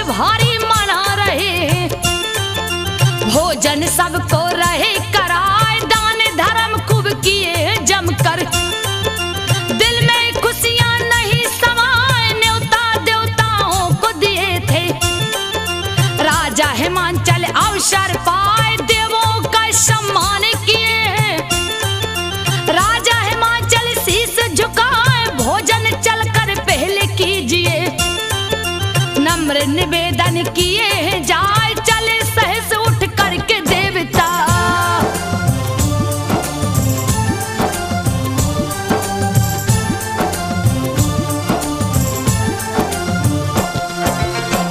भारी मना रहे, भोजन सबको रहे कराए, दान धर्म खूब किए जमकर, दिल में खुशियां नहीं समाए, न्योता देवताओं को दिए थे। राजा हिमांचल अवसर पाए, देवों का सम्मान किए। राजा हिमांचल शीश झुकाए, भोजन चलकर पहले कीजिए, नम्र निवेदन किए जाए, चले सहस उठ करके देवता।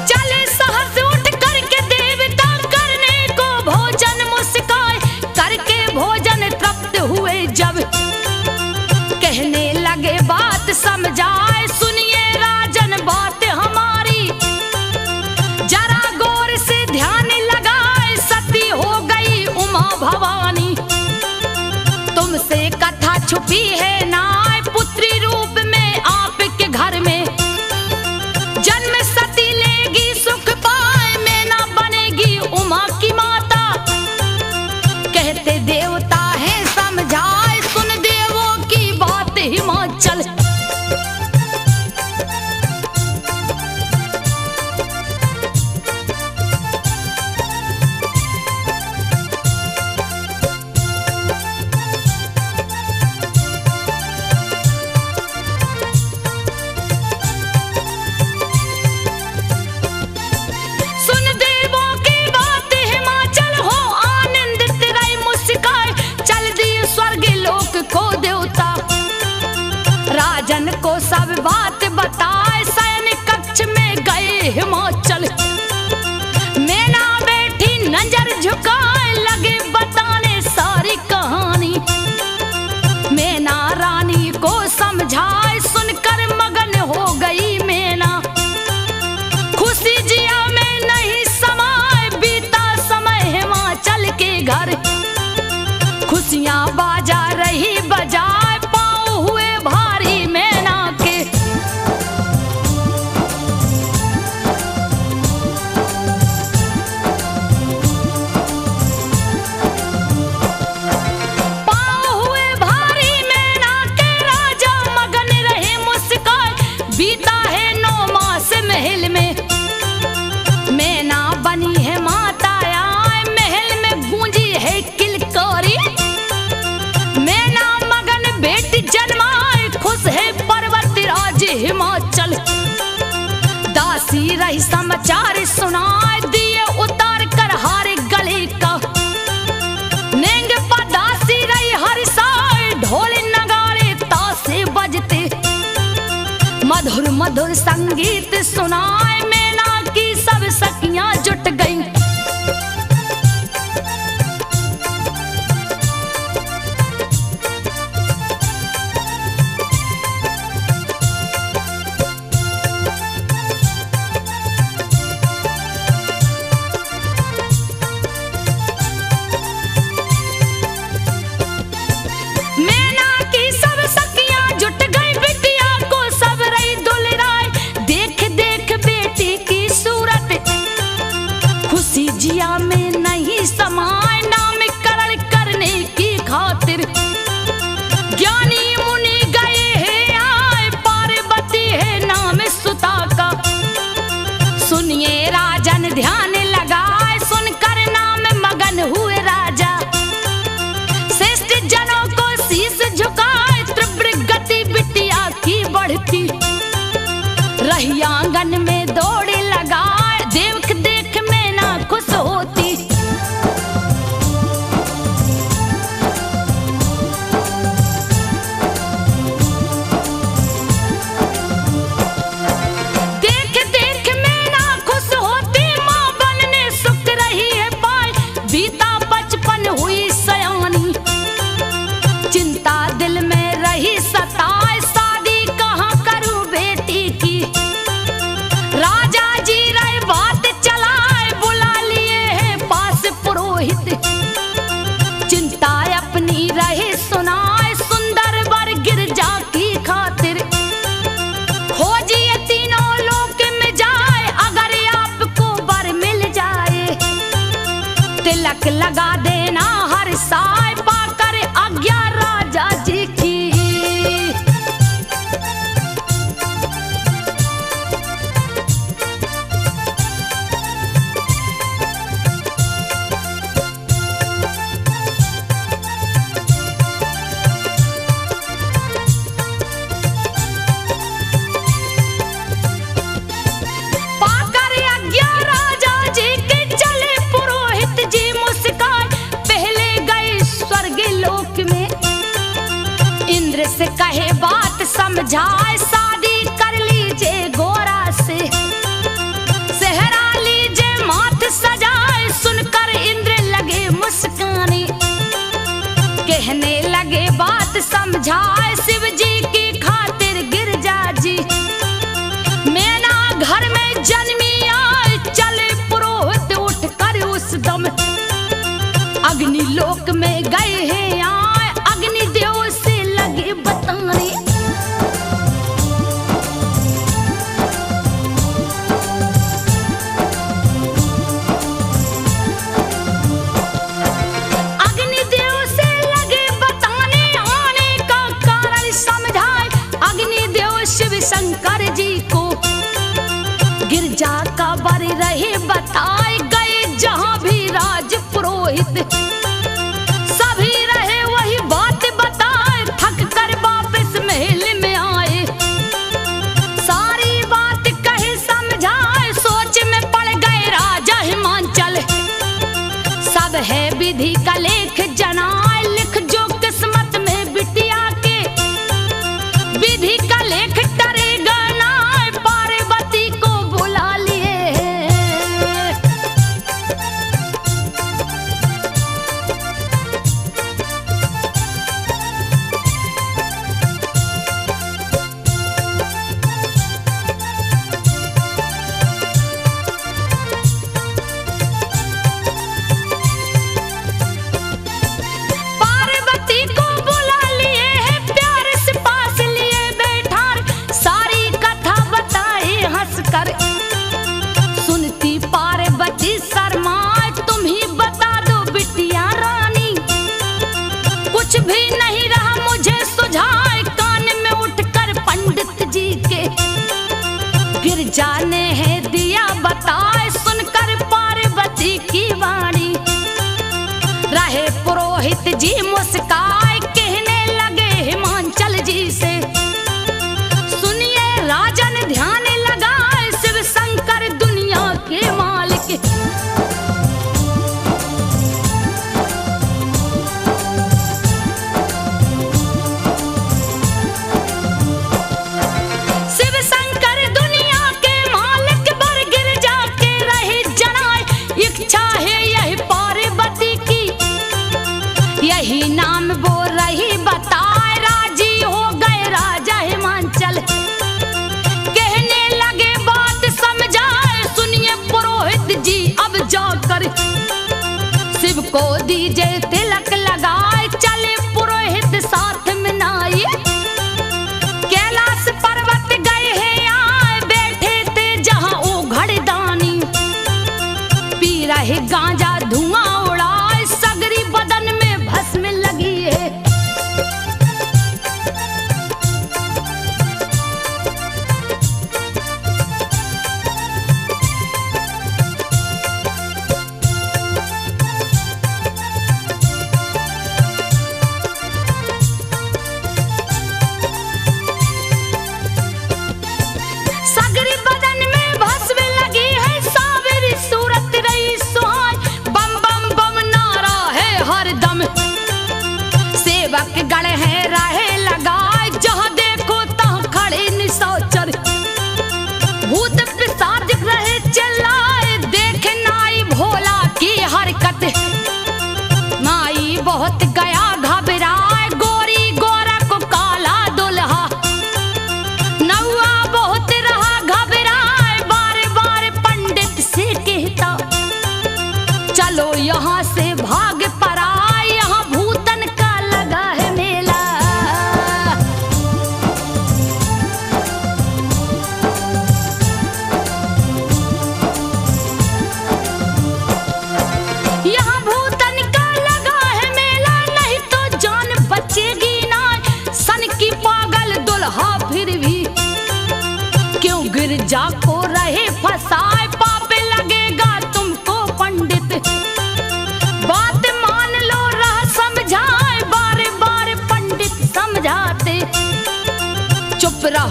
चले सहस उठ करके देवता, करने को भोजन मुस्काए, करके भोजन तृप्त हुए जब, कहने लगे बात समझाए, सुनिए राजन बात हमारी, जरा गौर से ध्यान लगाए, सती हो गई उमा भवानी, तुमसे कथा छुपी है नाय, पुत्री रूप में आपके घर में, जन्म सती लेगी सुख पाए, मैना बनेगी उमा की माता, कहते देवता है समझाए, सुन देवों की बात हिमाचल। राजन को सब बात बताए, सैनिक कक्ष में गए हिमाचल, मैना बैठी नजर झुकाए, लगे बताने सारी कहानी, मैना रानी को समझाए, सुनकर मगन हो गई मैना, खुशी जिया में नहीं समाए, बीता समय हिमाचल के घर, खुशियां बाजा रही बजाए, बीता है 9 मास महल में, मैना बनी है माता आए, महल में गूंजी है किलकारी, मैना मगन बेटी जन्माए, खुश है पर्वत राज हिमाचल, दासी रही समाचार सुनाए, दिए उतार कर हारे गले का, नेंग पर दासी रही हर साए, ढोल नगाड़े तासे बजते, मधुर मधुर संगीत सुनाए, मैना की सब सखियां जुट गईं, मैना की सब सखियां जुट गई, बिटिया को सब रही दुलराए, देख देख बेटी की सूरत, खुशी जिया में नहीं समाए, नामकरण करने की खातिर, ज्ञानी मुनि गए हैं आए, पार्वती है नाम सुता का, सुनिए राजन ध्यान लगा, तिलक लगा देना हर साय पाकर आज्ञा राजा जी की। इंद्र से कहे बात समझाए, शादी कर लीजिए गोरा से, सेहरा लीजिए माथ सजाए। सुनकर इंद्र लगे मुस्काने, कहने लगे बात समझाए। शिव जी की खातिर गिरजा जी मैना घर में जन्मी आए। चले पुरोहित उठ कर उस दम अग्नि लोक में गए हैं आए। अग्नि देव से लगे बताने, अग्निदेव से लगे बताने आने का कारण समझाए। अग्निदेव शिव शंकर जी को गिरजा का बर रहे बताए। गए जहां भी राज पुरोहित सभी रहे वही बात बताए। थक कर वापस महल में आए, सारी बात कहे समझाए। सोच में पड़ गए राजा हिमांचल, सब है विधि का लेख जनाए। लिख जो किस्मत में बिटिया के, विधि का लेख टरेगा ना। पार्वती को बुला लिए सुनती पार्वती शर्मा। तुम ही बता दो बिटिया रानी, कुछ भी नहीं रहा मुझे सुझाए। कान में उठकर पंडित जी के गिरजा ने है दिया बताए। सुनकर पार्वती की वाणी रहे पुरोहित जी मुस्काए। कहने लगे हिमांचल जी से, सुनिए राजन ध्यान लगाए। शिव शंकर दुनिया के मालिक, शिव शंकर दुनिया के मालिक बर गिरजा के रहे जनाए। इच्छा है यही पार्वती की, यही नाम बोल रही बताए। राजी हो गए राजा हिमांचल, कहने लगे बात समझाए। सुनिए पुरोहित जी अब जाकर शिव को दीजिए तिलक लगाए। चले पुरोहित साथ में नाई, कैलाश पर्वत गए हैं आए। बैठे थे जहां ओ घड़दानी, पी रहे गांजा धुआं उड़ाए। सगरी बदन में भस्म लगी है, सगरी बदन में भस्म लगी है। सावरी सूरत रही सुहाय, बम बम बम नारा है हर दम। सेवक गण है रहे लगाए, जहां देखो तहां खड़े निशाचर। भूत पिशाच रहे चिल्लाए, देख नाई भोला की हरकत। नाई बहुत गया घबराए, गोरी गोरा को काला दुल्हा। नौआ बहुत रहा घबराए, बार बार पंडित से कहता चलो यहाँ से भाग पड़ा। यहाँ भूतन का लगा है मेला। यहाँ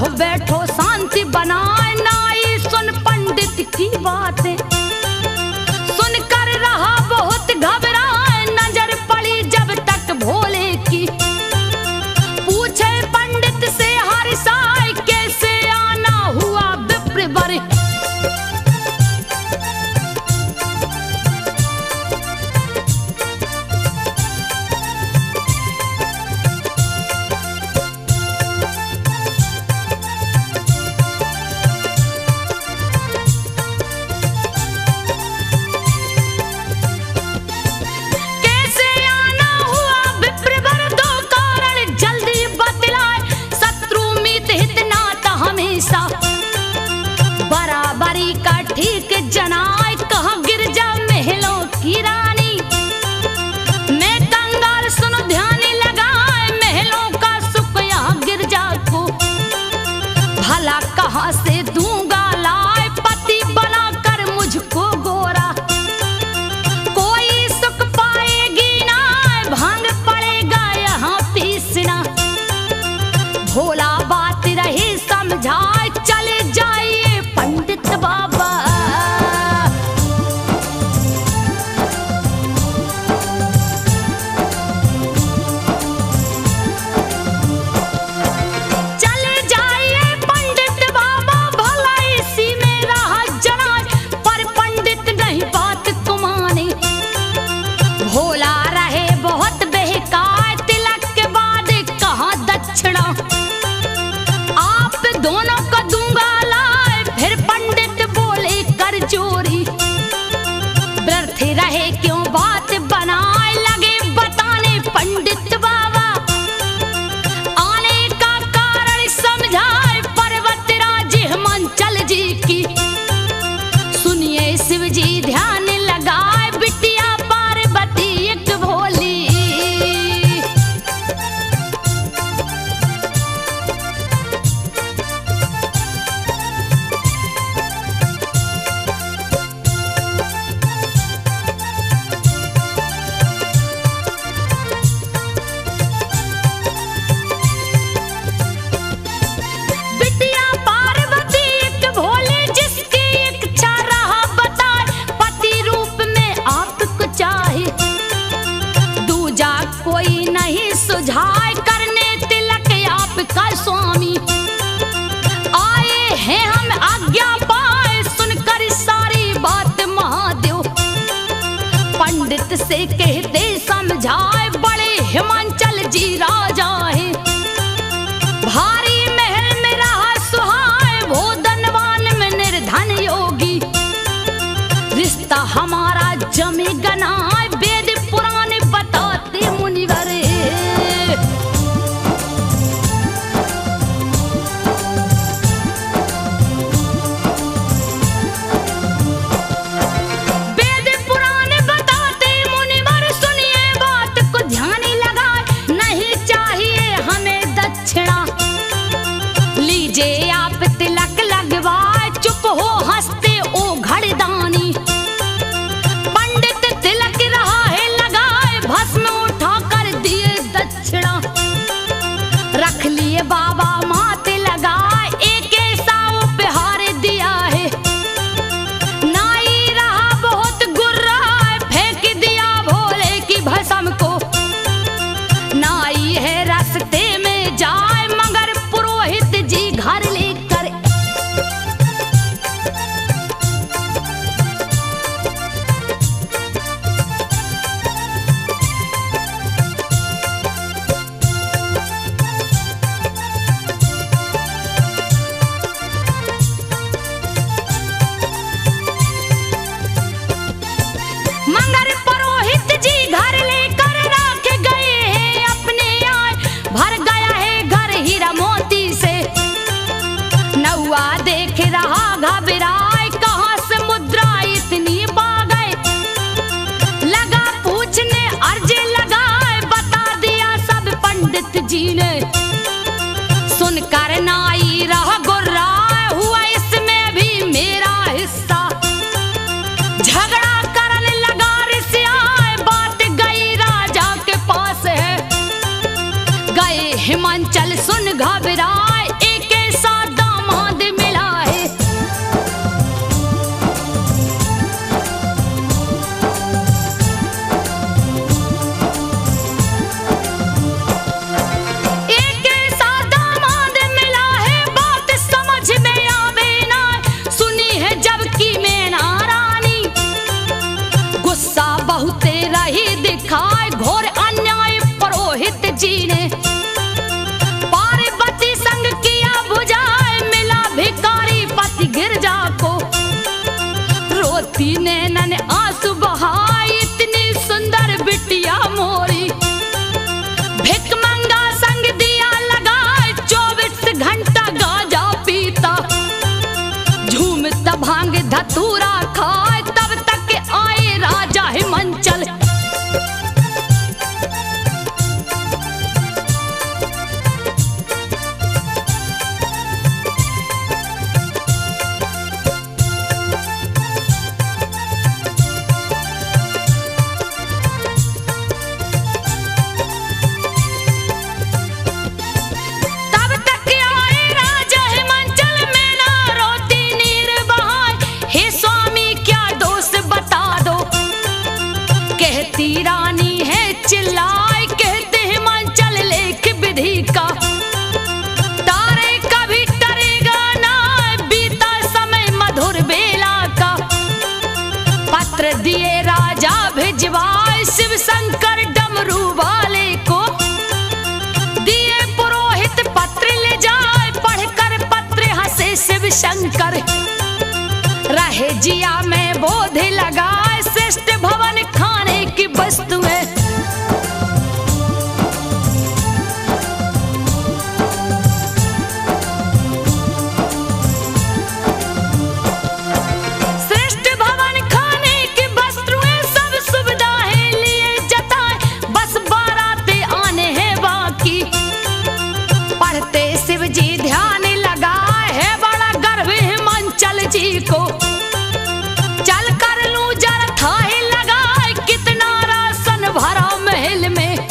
कहो बैठो शांति बनाए, नाई सुन पंडित की बातें, सुनकर रहा बहुत घबराए, नजर पड़ी जब तक भोले की, पूछे पंडित से हर साय कैसे आना हुआ विप्र वर। बराबरी का ठीक जनाए, कहा गिरजा महलों की रानी, मैं कंगाल सुनो ध्यान लगाए, महलों का सुख यहाँ गिरजा को, भला कहाँ से दूंगा लाए, पति बनाकर मुझको गोरा, कोई सुख पाएगी ना, भांग पड़ेगा यहाँ पीसना, भोला बात रही समझाए, चले जाइए पंडित बाबा। चले जाइए पंडित बाबा, भला इसी में रहा जनाए, पर पंडित नहीं बात को माने, भोला रहे बहुत बहकाए, तिलक के बाद कहाँ दक्षिणा, आप दोनों को दूंगा लाए, फिर पंडित बोले कर चोरी, व्यर्थ रहे क्यों बात बनाए, लगे बताने पंडित बाबा, आने का कारण समझाए, पर्वतराज हिमांचल जी की, सुनिए शिव जी ध्यान लगाए, बिटिया पार्वती एक भोली, कोई नहीं सुझाए, करने तिलक आपका स्वामी, आए हैं हम आज्ञा पाए, सुनकर सारी बात महादेव, पंडित से कहते समझाए, बड़े हिमांचल जी राजा है, भारी महल में रहा सुहाए, वो धनवान में निर्धन योगी, रिश्ता हमारा जमे गनाए, वेद पुराण बताते मुनिवर, वेद पुराण बताते मुनिवर, सुनिए बात को ध्यान लगाए, नहीं चाहिए हमें दक्षिणा, लीजिए आप तिलक लगवाए, चुप हो हंसते ओ घड़दानी, पंडित तिलक रहा है लगाए, भस्म उठा कर दिए दक्षिणा, रख लिए बाबा माथे लगाए, एक ऐसा उपहार दिया है, नाई रहा बहुत गुर्रा, फेंक दिया भोले की भस्म को, नाई है रास्ते में जाए, मगर पुरोहित जी घर लेकर, मगर पुरोहित जी घर लेकर राख गए हैं अपने आए, भर गया है घर हीरा मोती से, नौआ देख रहा घबराए, कहाँ से मुद्रा इतनी पा गए, लगा पूछने अर्ज लगाए, बता दिया सब पंडित जी ने, सुनकर नाई रह गुर्राए, हुआ इसमें भी मेरा हिस्सा, झगड़ा करने लगा ऋषियाए, बात गई राजा के पास है, गए हिमांचल सुन घबराए, एक ऐसा बेटी रानी है चिल्लाए कहते हिमांचल लेख विधि का। तारे कभी टरेगा ना बीता समय मधुर बेला का। पत्र दिए राजा भिजवाए शिव शंकर डमरू वाले को। दिए पुरोहित पत्र ले जाए पढ़कर पत्र हंसे शिव शंकर। रहे जिया में बोध लगाए श्रेष्ठ भवन खाने की वस्तुएं। श्रेष्ठ भवन खाने की वस्तुएं सब सुविधाएं लिए जताए बस बाराते आने हैं बाकी। पढ़ते शिव जी ध्यान लगाए है बड़ा गर्व हिमांचल जी को। चल कर लूं जरा थाहे लगाए कितना राशन भरा महल में।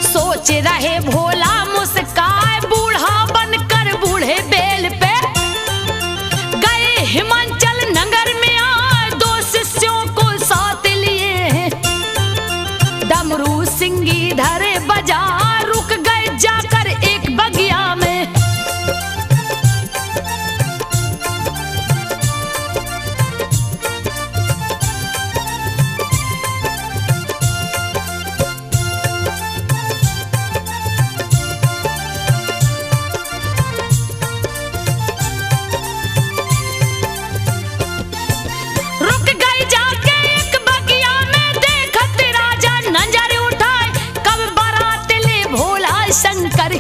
सोच रहे भोला मुस्काए बूढ़ा बनकर बूढ़े बेल पे। गए हिमांचल नगर में आए दो शिष्यों को साथ लिए हैं। डमरू सिंगी धरे बजा रुक गए जाकर एक बगिया में। शंकर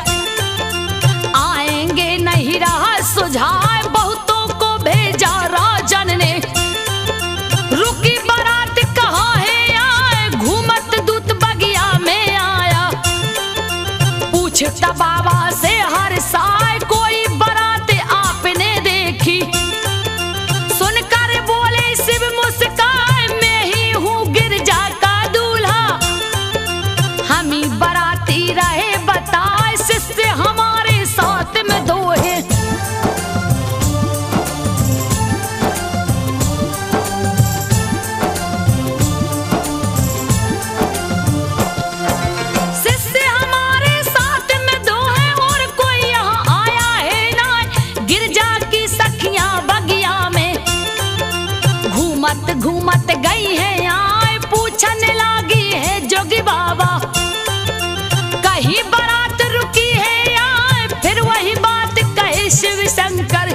आएंगे नहीं रहा सुझाव बहुतों को भेजा राजन ने। रुकी बारात कहाँ है आए घूमत दूत बगिया में आया। पूछता बाबा से हर साय कोई बारात आपने देखी। सुनकर बोले शिव मुस्काए मैं ही हूँ गिरजा का दूल्हा। हम ही बाराती रहे बताए शिष्य हमारे साथ में दो है। शिष्य हमारे साथ में दो है और कोई यहाँ आया है ना। गिरजा की सखियां बगिया में घूमत घूमत गई है आए पूछने लगी है जोगी बाबा। कहीं बारात रुकी है आए फिर वही बात कहे शिव शंकर।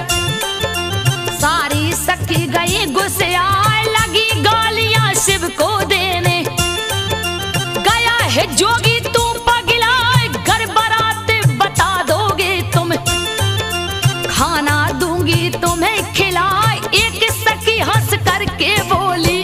सारी सखी गई गुस्से आए लगी गालियां शिव को देने। गया है जोगी तू पगलाए घर बारात बता दोगे तुम। खाना दूंगी तुम्हें खिलाए एक सखी हंस करके बोली।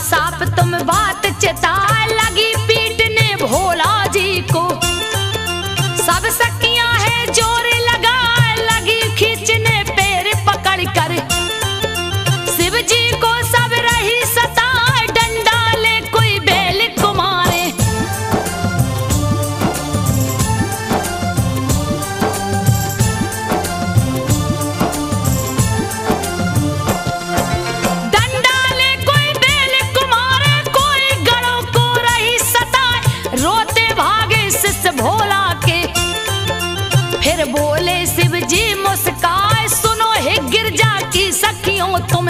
साफ तुम बात चिता लगी पीटने भोला जी को। सब सखियां है जोर लगा लगी खींचने पैर पकड़ कर। शिव जी को सब रही सताए डंडा ले कोई बैल को मारे। भोला के फिर बोले शिव जी मुस्काए सुनो हे गिरजा की सखियों तुम।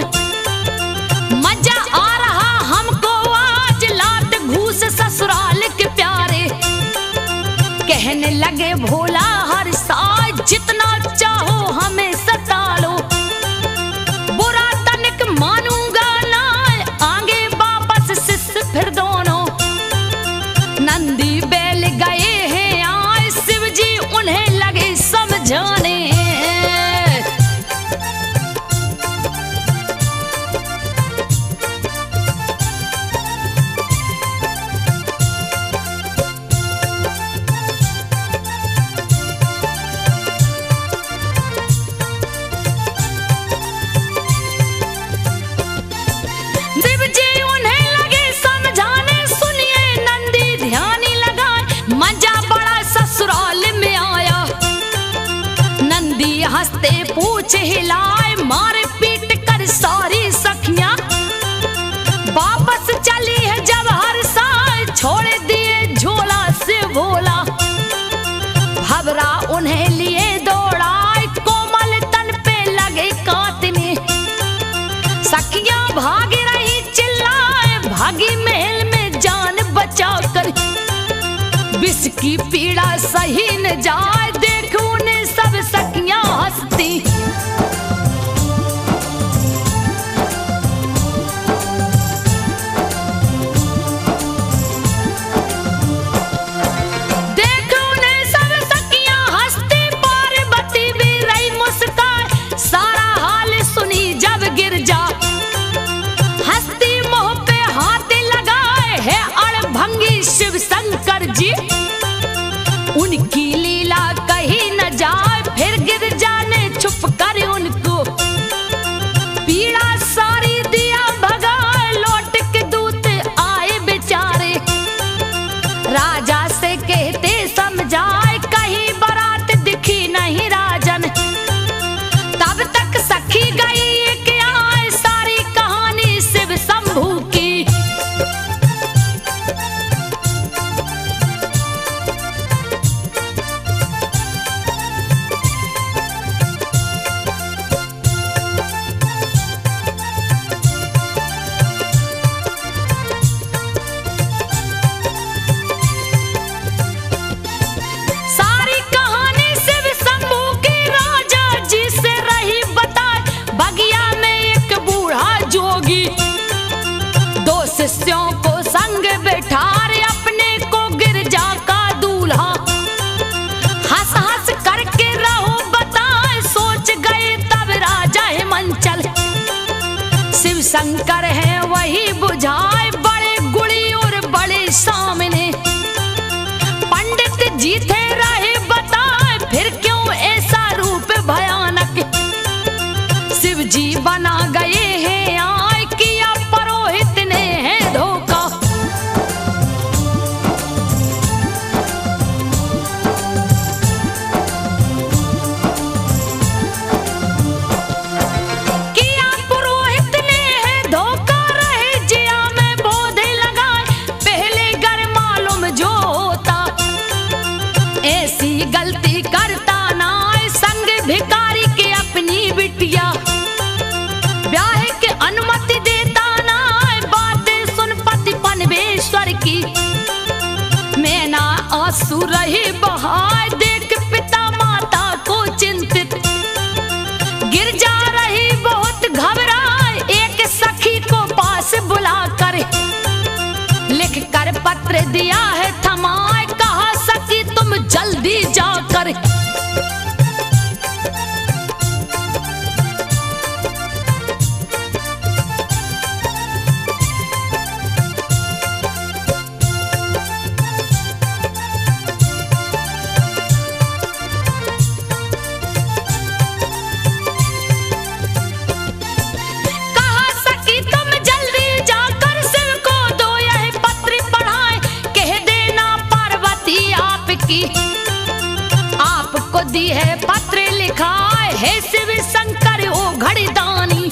मजा आ रहा हमको आज लात घूस ससुराल के प्यारे। कहने लगे भोला हर साल जितना चाहो हमें सता लो। बुरा तनिक मानूंगा ना आगे वापस शिष्य फिर दोनों। नंदी जिसकी पीड़ा सही न जाए, देख उन्हें सब सखियां हंसती। देख उन्हें सब सखियां हंसती, पार्वती भी रही मुस्कान। सारा हाल सुनी जब गिरजा, हंसती मुंह पे हाथ लगाए है अड़भंगी शिव शंकर जी। उनकी लीला कहीं न जाए, फिर गिरजा ने छुप कर उनको पीड़ा सारी दिया भगाए। लौट के दूत आए बेचारे, राजा से कहते समझाए, कहीं बारात दिखी नहीं राजन। तब तक सखी गई एक आए, सारी कहानी शिव शंभू की। सारी कहानी शिव शंभू की राजा जी से रही बताए। बगिया में एक बूढ़ा जोगी, दो शिष्यों को संग बैठारे, अपने को गिरजा का दूल्हा। हंस हंस करके रहो बताए, सोच गए तब राजा हिमांचल। शिव शंकर है वही बुझाए, बड़े गुड़ी और बड़े सामने। पंडित जी थे रहे बताए, फिर क्यों ऐसा रूप भयानक। शिव जी बना गए हैं आए, किया पुरोहित ने है धोखा। किया पुरोहित ने है धोखा, रहे जिया में बोधे लगाए। पहले घर मालूम जो होता, ऐसी गलती करता ना आए। संग भिखारी के अपनी बिटिया, ब्याह के अनुमति देता ना आए। बातें सुन पति पनवेश्वर की, मैं ना आंसू रही बहाए। देख पिता माता को चिंतित, गिर जा रही बहुत घबराए। एक सखी को पास बुलाकर लिख कर पत्र दिया है थमाए। कहा सखी तुम जल्दी जाकर आपको दी है पत्र लिखा है शिव शंकर ओ घड़ीदानी।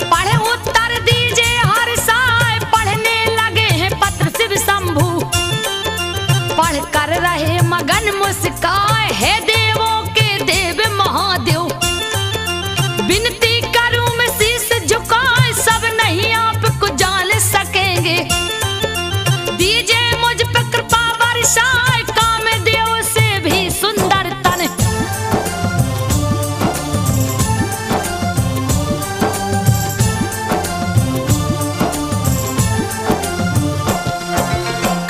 पढ़े उत्तर दीजिए हर साय, पढ़ने लगे हैं पत्र शिव शंभू। पढ़ कर रहे मगन मुस्काए, है देवों के देव महादेव। विनती करूं मैं शीश झुकाए, सब नहीं आपको जान सकेंगे। दीजिए मुझ पे कृपा बरसाए, कामदेव से भी सुंदर तन।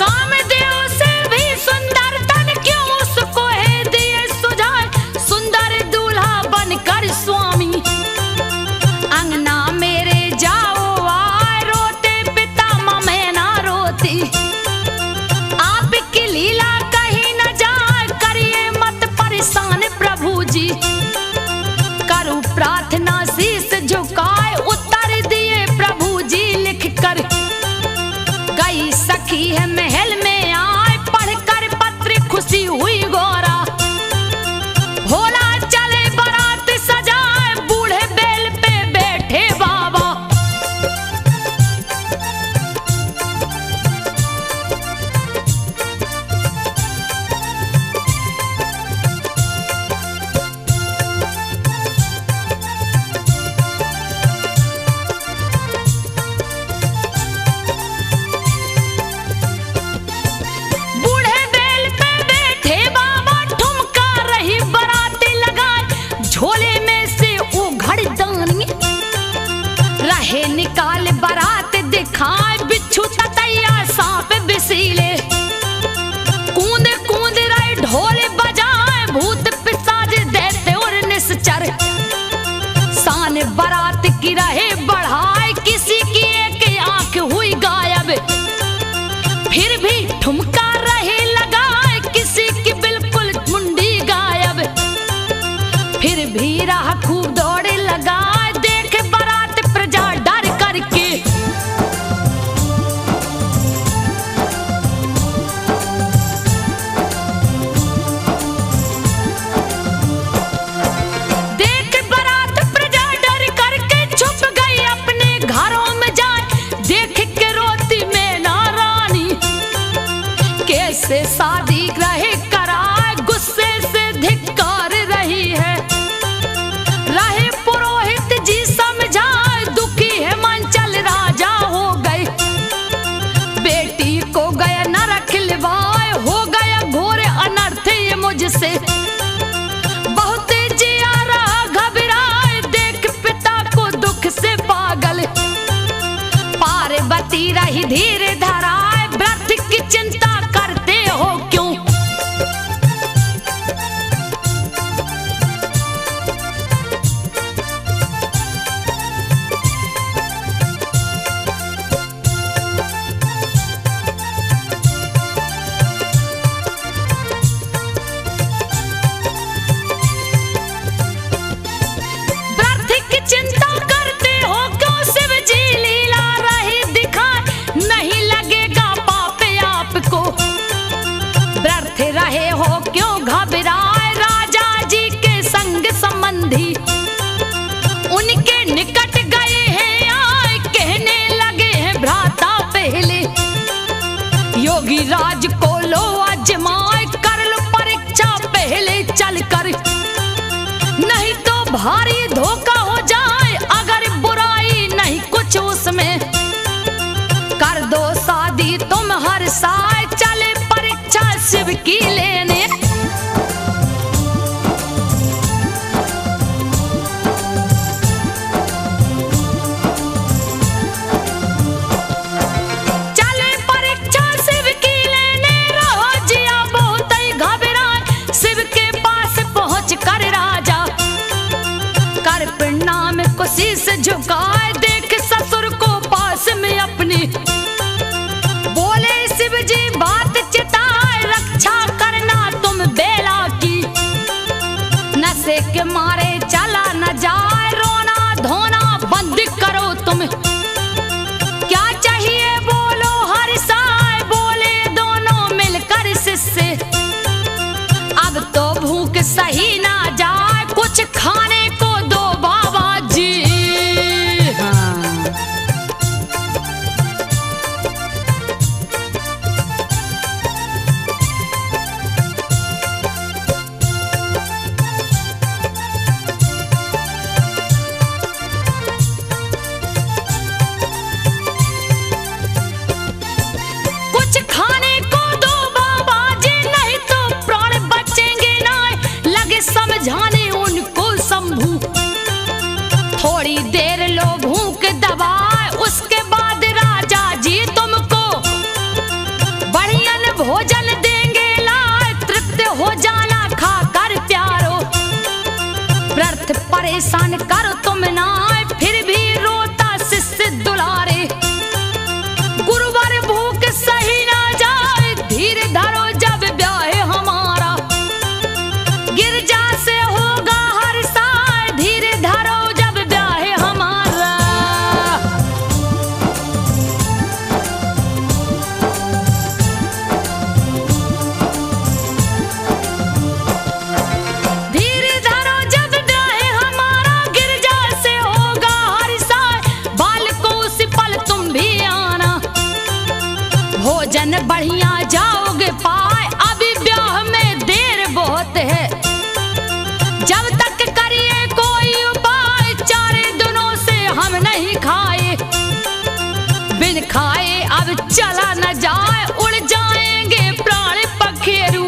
कामदेव से भी सुंदर तन, क्यों उसको है दिए सुझाए। सुंदर दूल्हा बनकर स्वामी, अंगना मेरे जाओ आए। रोते पिता मैं ना रोती, आपकी लीला कहीं न जाए। करिए मत परेशान प्रभु जी, करूं प्रार्थना शीश झुकाए। उत्तर दिए प्रभु जी लिख कर, गई सखी है महल में आए। पढ़कर पत्र खुशी हुई गौरा, भोला चले बारात सजाए। बूढ़े बैल पे बैठे बाबा, ठुमका रहे लगाए, किसी की बिल्कुल मुंडी गायब। फिर भी राह खूब दौड़े लगाए, देख बारात प्रजा डर करके। देख बारात प्रजा डर करके छुप गई अपने घरों में जाए, देख के रोती मैना रानी कैसे शादी रहे कराए, गुस्से से धिक्कार रही है। रहे पुरोहित जी समझाए, दुखी है मंचल राजा हो गए। बेटी को गया नरक लिवाए, हो गया घोर अनर्थ ये मुझसे। बहुत जिया रहा घबराए, देख पिता को दुख से पागल। पार्वती रही धीर धराए, व्रत की चिंता करते हो क्यों। व्रत की चिंता करते हो क्यों, शिव जी लीला रही दिखाए, नहीं लगेगा पाप आपको। व्रत रहे हो क्यों घबराए, राजा जी के संग संबंधी उनके निकट गए हैं आए, कहने लगे हैं भ्राता पहले। योगी राज को लो आजमाए, कर लो परीक्षा पहले चल कर, नहीं तो भारी धोखा हो जाए। अगर बुराई नहीं कुछ उसमें, कर दो शादी तुम हर साल, चले परीक्षा शिव की लेने। चले परीक्षा शिव की लेने, रहो जिया बहुत ही घबराए। शिव के पास पहुंच कर राजा कर प्रणाम को शीश झुकाए, देख ससुर को पास में अपनी। बोले शिव जी बात चिताए, रक्षा करना तुम बेला की। नशे के मारे चला न जाए, रोना धोना बंद करो तुम। क्या चाहिए बोलो हर साय, बोले दोनों मिलकर शिष्य। अब तो भूख सही ना जाए, कुछ खाने को दो बाबा जी। कुछ खाने को दो बाबा जी, नहीं तो प्राण बचेंगे ना। लगे समझाने उनको शंभू, थोड़ी देर लो भूख दबाए, उसके बाद राजा जी तुमको बढ़ियन भोजन देंगे लाए। तृप्त हो जाना खाकर प्यारो, व्रत परेशान करो तुम ना, फिर भी रोता शिष्य दुलारे। गुरुवर भूख सही ना जाए, धीर धरो जब ब्याह हमारा। गिरजा से होगा हर साल, धीर धरो जब ब्याह हमारा। धीर धरो जब ब्याह हमारा, गिरजा से होगा हर साल। बाल को उसी पल तुम भी आना, भोजन बढ़िया जाओगे पाए। अभी ब्याह में देर बहुत है, जब तक करिए कोई उपाय। 4 दिनों से हम नहीं खाए, बिन खाए अब चला न जाए। उड़ जाएंगे प्राण पखेरु,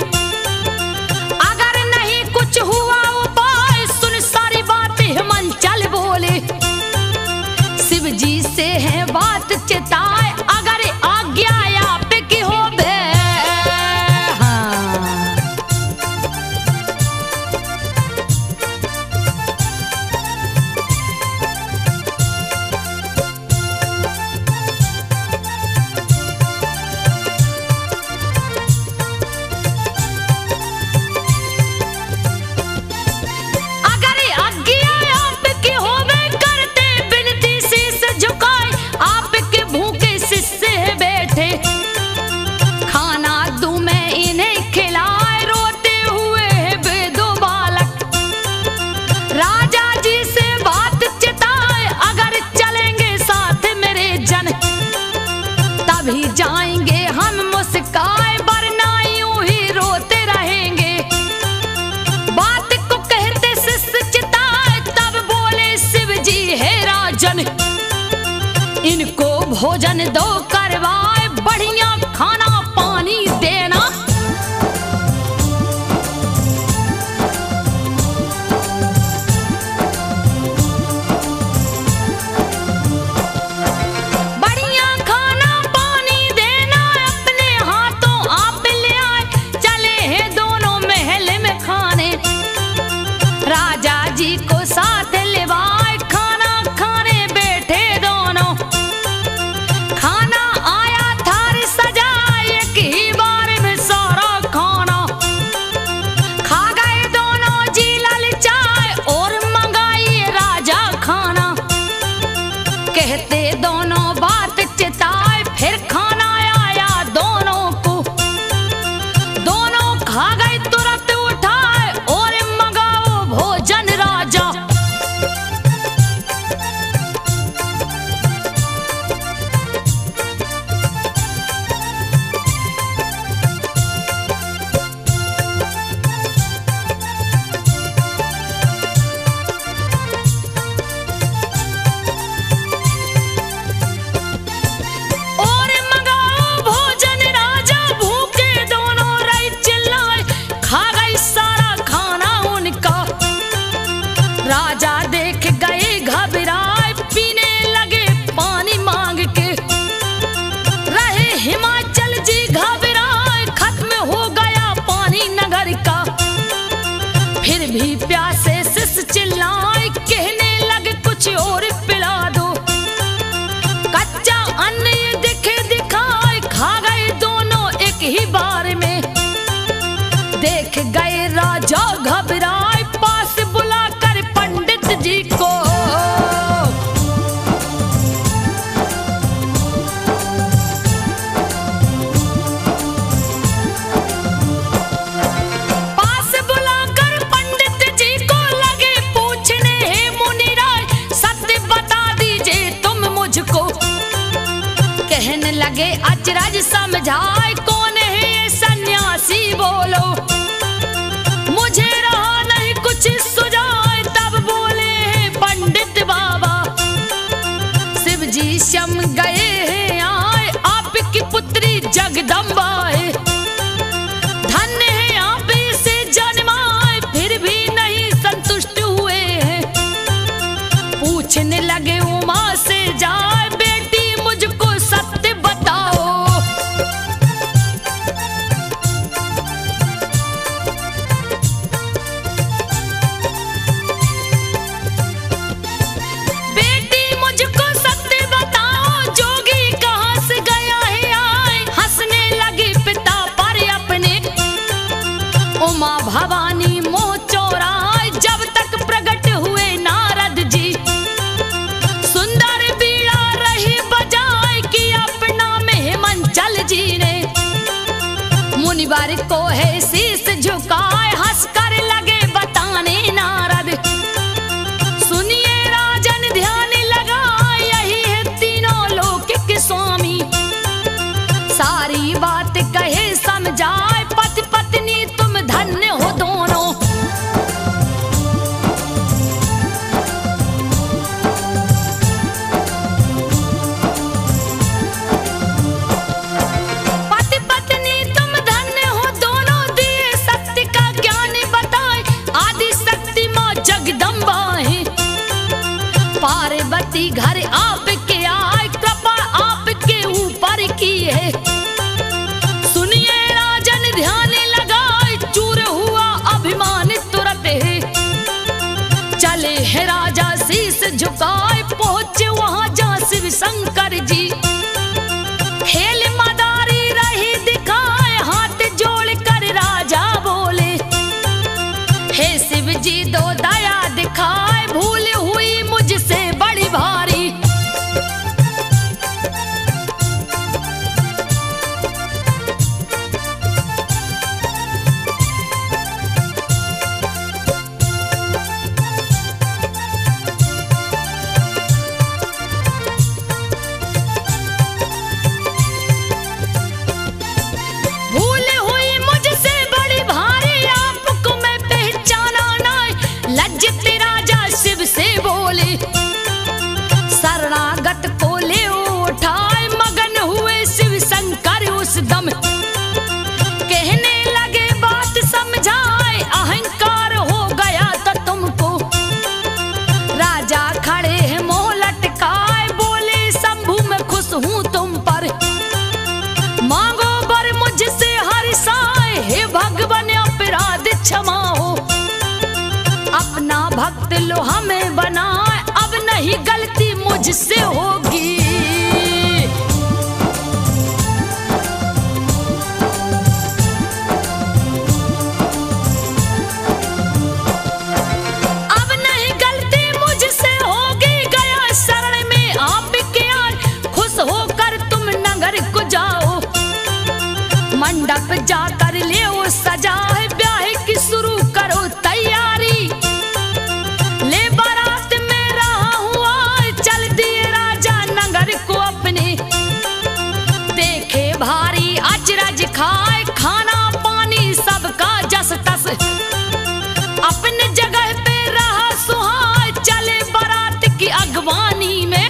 अगर नहीं कुछ हुआ उपाय। सुन सारी बात हिमांचल बोले, शिव जी से है बात चिताए। अगर आज्ञा आप की हो बे, भोजन दो करवाए, बढ़िया खाना पानी देना। बढ़िया खाना पानी देना, अपने हाथों आप ले आए, चले हैं दोनों महल में खाने। राजा जी को साथ लेवाए, खाना खाने बैठे दोनों। खाना आया थार सजाए, एक ही बार में सारा खाना। खा गए दोनों जी ललचाए, और मंगाई राजा खाना। कहते दोनों बात चिताए, फिर खाना आया दोनों को। दोनों खा गए तुरंत उठाए, और मंगाओ भोजन राजा। और मंगाओ भोजन राजा, भूखे दोनों रही चिल्लाए, खा गई सारा खाना उनका। राजा देख गए घबराए, पीने लगे पानी मांग के। रहे हिमाचल जी घबराए, खत्म हो गया पानी नगर का। फिर भी प्यासे सिस चिल्लाए, कहने लगे कुछ और पिला दो। कच्चा अन्न ये दिखे दिखाए, खा गए दोनों एक ही बार में। देख गए राजा घबराए, पास बुलाकर पंडित जी को। पास बुलाकर पंडित जी को लगे पूछने, हे मुनिराय सत्य बता दीजिए तुम मुझको। कहने लगे अचरज समझाए, कौन है ये सन्यासी बोलो। मुझे रहा नहीं कुछ सुझाए, तब बोले हैं पंडित बाबा। शिव जी शम गए हैं आए, आपकी पुत्री जगदम्बा है। धन्य है आप इसे जन्माए, फिर भी नहीं संतुष्ट हुए हैं। पूछने लगे उमा से जाए, बेटी मुझको सत्य बताओ। बेटी मुझको सत्य बताओ, जोगी कहाँ से गया है आए। हंसने लगी पिता पर अपने, उमा भवानी मोह चोराए, जब तक प्रकट हुए नारद जी। सुंदर बीड़ा रही बजाए, कि अपना में हिमाचल जी ने। मुनिवर को है शीस झुकाए, हंस कर लगे बताने नारद। सुनिए राजन ध्यान लगाए, यही है तीनों लौकिक स्वामी। सारी बात कहे समझाए, पति पत्नी तुम धन्य हो दोनों। पति पत्नी तुम धन्य हो दोनों, दिए सत्य का ज्ञान बताए। आदि शक्ति माँ जगदम्बा है, पार्वती घर आपके आए, कृपा आपके ऊपर की है। सुनिए राजन ध्यान लगाए, चूर हुआ अभिमान तुरंत है। चले है राजा शीस झुकाए, पहुंचे वहां जहां शिव शंकर जी। खेल मदारी रही दिखाए, हाथ जोड़ कर राजा बोले, हे शिव जी दो दया दिखाए, भूल हुई मुझसे बड़ी भारी। भक्त लो हमें बनाए, अब नहीं गलती मुझसे होगी। अब नहीं गलती मुझसे होगी, गया शरण में आपके आए, खुश होकर तुम नगर को जाओ, मंडप जाकर ले वो सजा है, ब्याह की शुरू करो तैयारी। ले बारात में रहा हुआ चल दिए राजा नगर को अपने, देखे भारी अचरज खाए खाना पानी सबका जस तस, अपने जगह पे रहा सुहाए चले बारात की अगवानी में।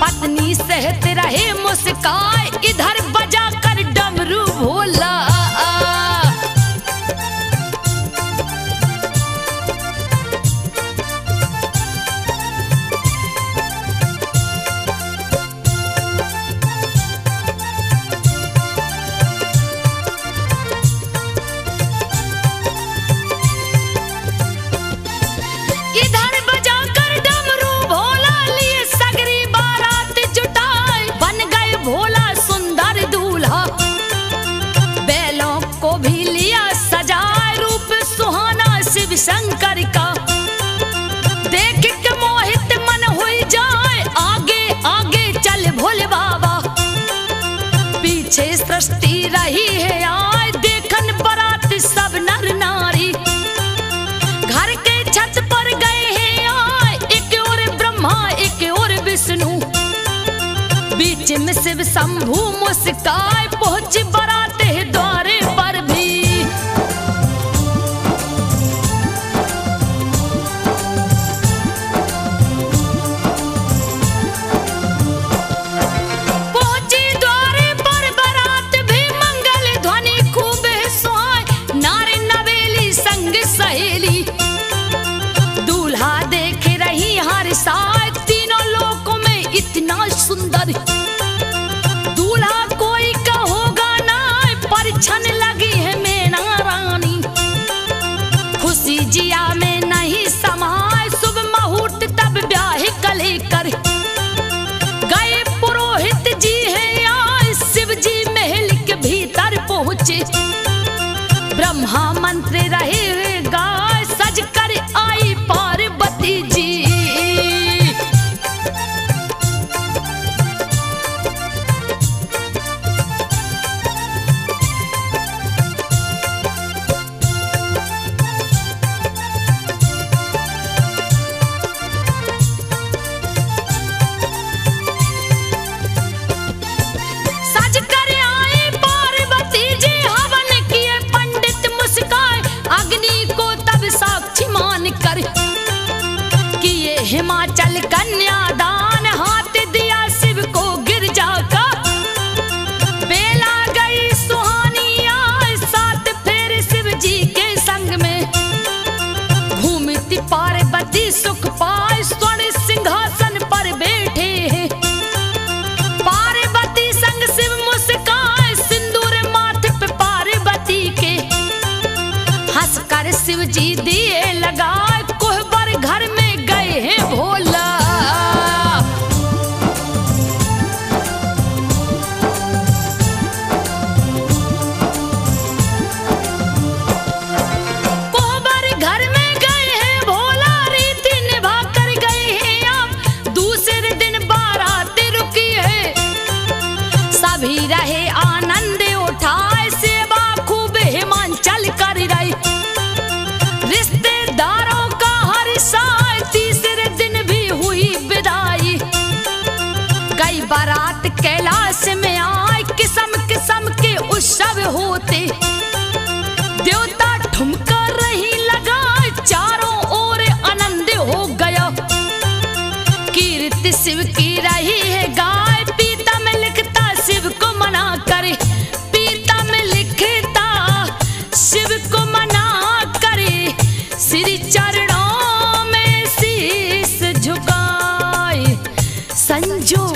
पत्नी सहत रहे मुस्काए, इधर बजा कर डमरू भोला। इधर बजाकर डमरू भोला, लिए सगरी बारात जुटाए, बन गए भोला सुंदर दूल्हा, बैलों को भी लिया सजाए, रूप सुहाना शिव शंकर का, देख के मोहित मन हुई जाए, आगे आगे चल भोले बाबा, पीछे सृष्टि रही है आए, देखन बारात सब नर नारी, घर के छत पर गए हैं आए, एक और ब्रह्मा एक और विष्णु, बीच में शिव शंभू मुस्काए, पहुंच बारात है द्वारे पर भी। पहुंची द्वारे पर बारात भी, मंगल ध्वनि खूब सुहाए, नारे नवेली संग सहेली, दूल्हा देख रही हर साथ, तीनों लोकों में इतना सुंदर, दूल्हा कोई का होगा ना, परिछन लगी है मैना रानी, खुशी जिया में नहीं समाए, शुभ मुहूर्त तब ब्याह कले कर गए पुरोहित जी है आए, शिव जी महल के भीतर पहुंचे, ब्रह्मा मंत्र रहे गाय, सज कर आई पार्वती जी। सज कर आए पार्वती जी, हवन किए पंडित मुस्काए, अग्नि को तब साक्षी मान कर किए हिमाचल कन्यादान, हाथ दिया शिव को गिरजा का, बेला गई सुहानी आए, साथ फेर शिव जी के संग में, घूमती पार्वती सुख पाए, स्वर्ण सिंहासन पर बैठे हैं, पार्वती संग शिव मुस्काए, सिंदूर माथे पे पार्वती के, हंसकर शिव जी दिए लगाए, कोहबर घर में गए हैं भोला। कोहबर घर में गए हैं भोला, रीति निभा कर गए हैं आप, दूसरे दिन बारात रुकी है, सभी रहे आनंद उठाए, सेवा खूब हिमाचल कर रही, रिश्तेदारों का हर साल, तीसरे दिन भी हुई विदाई, गई बारात कैलाश में आए, किस्म किस्म के उत्सव होते, देवता ठुमका रही लगा, चारों ओर आनंद हो गया, कीर्ति शिव की रही है गाय, पीता में लिखता शिव को मना करे, पीता में लिखता शिव को मना करे, श्री चरणों में शीश झुकाए, संजो